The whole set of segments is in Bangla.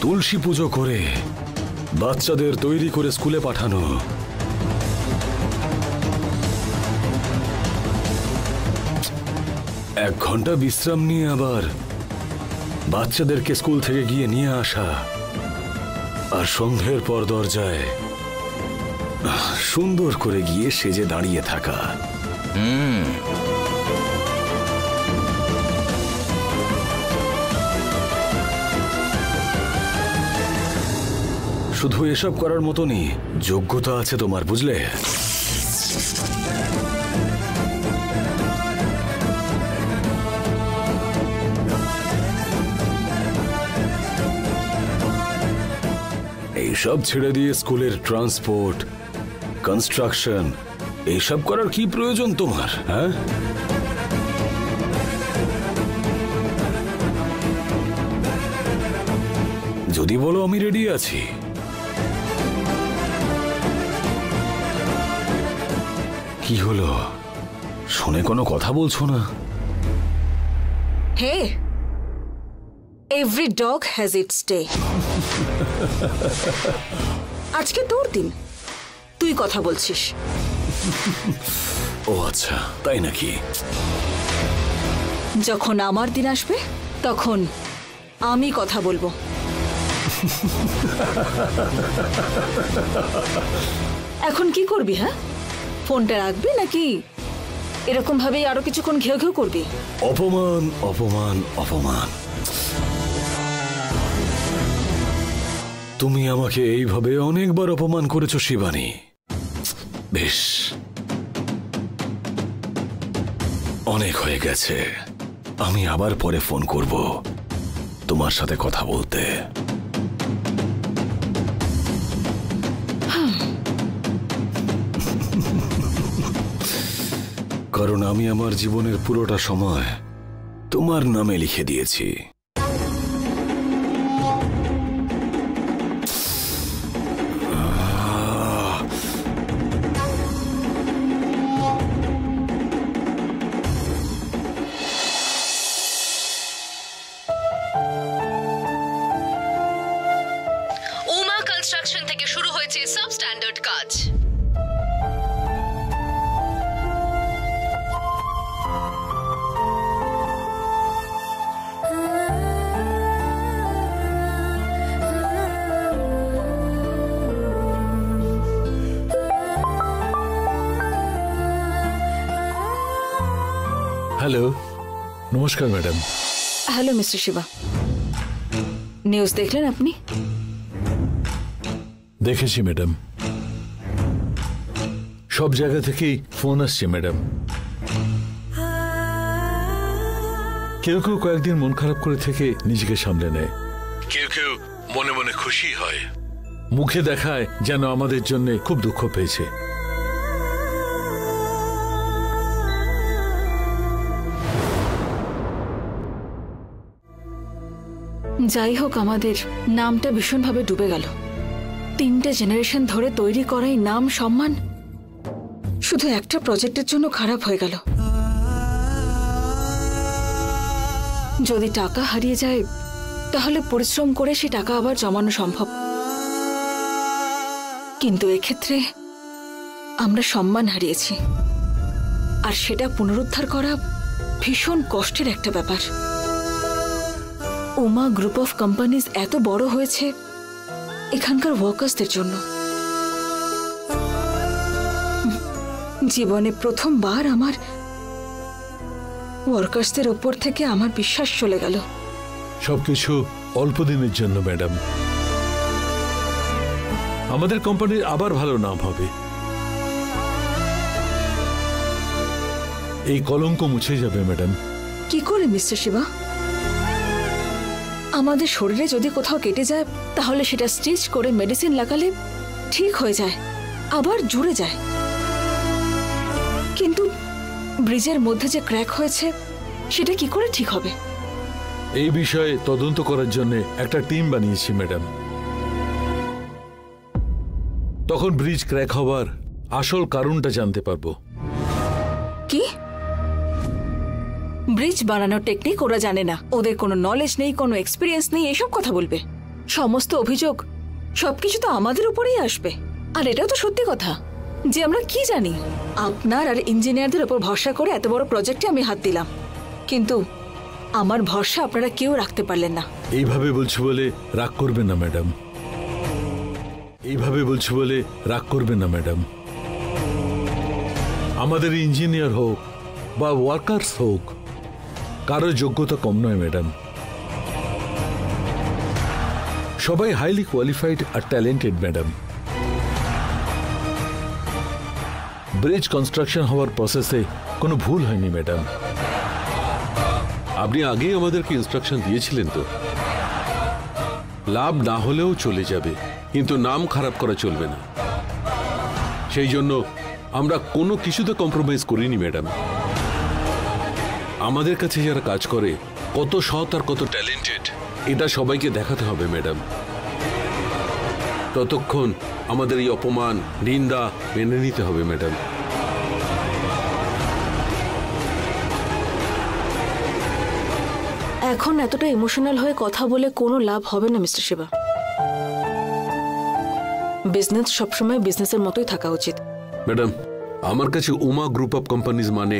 তুলসী পুজো করে বাচ্চাদের তৈরি করে স্কুলে পাঠানো, এক ঘন্টা বিশ্রাম নিয়ে আবার বাচ্চাদেরকে স্কুল থেকে গিয়ে নিয়ে আসা, আর সন্ধ্যের পর দরজায় সুন্দর করে গিয়ে সেজে দাঁড়িয়ে থাকা। শুধু এসব করার মতনই যোগ্যতা আছে তোমার, বুঝলে? এইসব ছেড়ে দিয়ে স্কুলের ট্রান্সপোর্ট, কনস্ট্রাকশন এইসব করার কি প্রয়োজন তোমার? হ্যাঁ, যদি বলো আমি রেডি আছি। কি হলো, শুনে কোনো কথা বলছো না? Hey, every dog has its day. আজকে তোর দিন, তুই কথা বলছিস। ও আচ্ছা, তাই নাকি? যখন আমার দিন আসবে তখন আমি কথা বলবো। এখন কি করবি? হ্যাঁ, ফোনটা রাখবি নাকি এরকম ভাবেই আরো কিছুক্ষণ ঘেউ ঘেউ করবি? অপমান, অপমান, অপমান। তুমি আমাকে এইভাবে অনেকবার অপমান করেছো শিবানী। বেশ, অনেক হয়ে গেছে। আমি আবার পরে ফোন করব তোমার সাথে কথা বলতে। কারণ আমি আমার জীবনের পুরোটা সময় তোমার নামে লিখে দিয়েছি। উমা কনস্ট্রাকশন থেকে শুরু হয়েছে সাবস্ট্যান্ডার্ড কাজ। হ্যালো, নমস্কার madam. Hello mister Shiva, news দেখলেন আপনি? দেখেছি ম্যাডাম, সব জায়গা থেকেই ফোন আসছে ম্যাডাম। কেউ কেউ কয়েকদিন মন খারাপ করে থেকে নিজেকে সামলে নেয়, কেউ কেউ মনে মনে খুশি হয়, মুখে দেখায় যেন আমাদের জন্য খুব দুঃখ পেয়েছে। যাই হোক, আমাদের নামটা ভীষণভাবে ডুবে গেল। 3টে জেনারেশন ধরে তৈরি করাই নাম সম্মান শুধু একটা প্রজেক্টের জন্য খারাপ হয়ে গেল। যদি টাকা হারিয়ে যায় তাহলে পরিশ্রম করে সে টাকা আবার জমানো সম্ভব, কিন্তু এক্ষেত্রে আমরা সম্মান হারিয়েছি, আর সেটা পুনরুদ্ধার করা ভীষণ কষ্টের একটা ব্যাপার। উমা গ্রুপ অফ কোম্পানিজ এত বড় হয়েছে এখানকার ওয়ার্কার্সদের জন্য। জীবনে প্রথমবার আমার ওয়ার্কার্সদের ওপর থেকে আমার বিশ্বাস চলে গেল। সবকিছু অল্প দিনের জন্য ম্যাডাম, আমাদের কোম্পানির আবার ভালো নাম হবে। এই কলঙ্ক মুছে যাবে ম্যাডাম। কি করে মিস্টার শিবা? আমাদের শরীরে যদি কোথাও কেটে যায় তাহলে সেটা স্টিচ করে মেডিসিন লাগালে ঠিক হয়ে যায়, আবার জুড়ে যায়। কিন্তু ব্রিজের মধ্যে যে ক্র্যাক হয়েছে সেটা কি করে ঠিক হবে? এই বিষয়ে তদন্ত করার জন্য একটা টিম বানিয়েছি ম্যাডাম। তখন ব্রিজ ক্র্যাক হওয়ার আসল কারণটা জানতে পারবো। কি? ব্রিজ বানানোর টেকনিক ওরা জানে না, ওদের কোনো নলেজ নেই, কোনো এক্সপিরিয়েন্স নেই, এসব কথা বলবে? সমস্ত অভিযোগ সবকিছু তো আমাদের উপরেই আসবে। আর এটাও তো সত্যি কথা যে আমরা কি জানি, আপনার আর ইঞ্জিনিয়ারদের উপর ভরসা করে এত বড় প্রজেক্টে আমি হাত দিলাম, কিন্তু আমার ভরসা আপনারা কেউ রাখতে পারলেন না। এইভাবে বলছি বলে রাগ করবেন না ম্যাডাম, এইভাবে বলছি বলে রাগ করবেন না ম্যাডাম। আমাদের ইঞ্জিনিয়ার হোক বা ওয়ার্কার্স হোক, কারো যোগ্যতা কম নয় ম্যাডাম। সবাই হাইলি কোয়ালিফাইড আর ট্যালেন্টেড ম্যাডাম। ব্রিজ কনস্ট্রাকশন হওয়ার প্রসেসে কোনো ভুল হয়নি ম্যাডাম। আপনি আগেই আমাদেরকে ইনস্ট্রাকশন দিয়েছিলেন তো, লাভ না হলেও চলে যাবে, কিন্তু নাম খারাপ করা চলবে না। সেই জন্য আমরা কোনো কিছুতে কম্প্রোমাইজ করিনি ম্যাডাম। আমাদের কাছে যারা কাজ করে কত সৎ আর কত ট্যালেন্টেড, এটা সবাইকে দেখাতে হবে ম্যাডাম। ততক্ষণ আমাদের এই অপমান নিন্দা মেনে নিতে হবে ম্যাডাম। এখন এতটা ইমোশনাল হয়ে কথা বলে কোনো লাভ হবে না মিস্টার শিবা। বিজনেস সবসময় বিজনেসের মতোই থাকা উচিত। ম্যাডাম, আমার কাছে উমা গ্রুপ অফ কোম্পানিজ মানে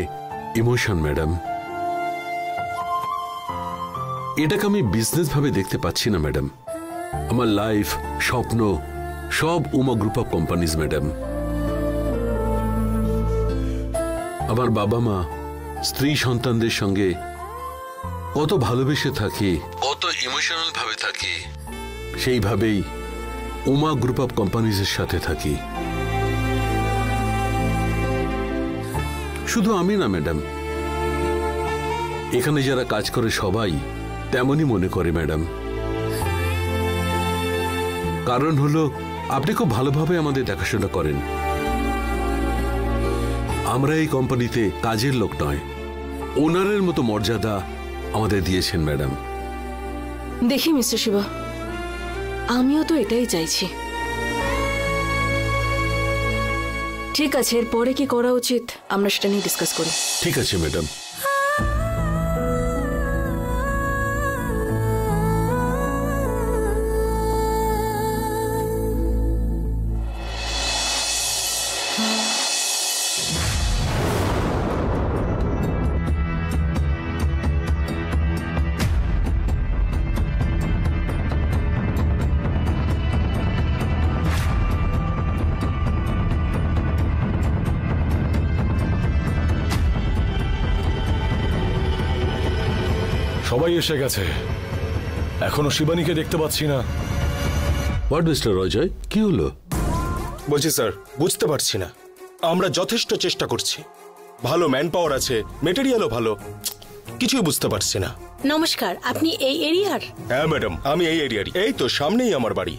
ইমোশন ম্যাডাম। এটাকে আমি বিজনেস ভাবে দেখতে পাচ্ছি না ম্যাডাম। আমার লাইফ, স্বপ্ন সব Uma group of companies madam. আমার বাবা মা, স্ত্রী সন্তানদের সঙ্গে কত ভালোবেসে থাকি, কত ইমোশনাল ভাবে থাকি, সেইভাবেই উমা গ্রুপ অফ কোম্পানিজের সাথে থাকি। শুধু আমি না ম্যাডাম, এখানে যারা কাজ করে সবাই তেমনই মনে করে ম্যাডাম। কারণ হলো আপনি খুব ভালোভাবে আমাদের দেখাশোনা করেন। আমরা এই কোম্পানিতে কাজের লোক নয়, ওনারের মতো মর্যাদা আমাদের দিয়েছেন ম্যাডাম। দেখি মিস্টার শিবা, আমিও তো এটাই চাইছি। ঠিক আছে, এরপরে কি করা উচিত আমরা সেটা নিয়ে ডিসকাস করি। ঠিক আছে ম্যাডাম। সবাই এসে গেছে, এখনো শিবানীকে দেখতে পাচ্ছি না। হোয়াট মিস্টার অজয়, কি হলো? বলছি স্যার, বুঝতে পারছি না। আমরা যথেষ্ট চেষ্টা করছি, ভালো ম্যান পাওয়ার আছে, মেটেরিয়ালও ভালো, কিছুই বুঝতে পারছি না। নমস্কার, আপনি এই এরিয়ার? হ্যাঁ ম্যাডাম, আমি এই এরিয়ারই। এই তো সামনেই আমার বাড়ি।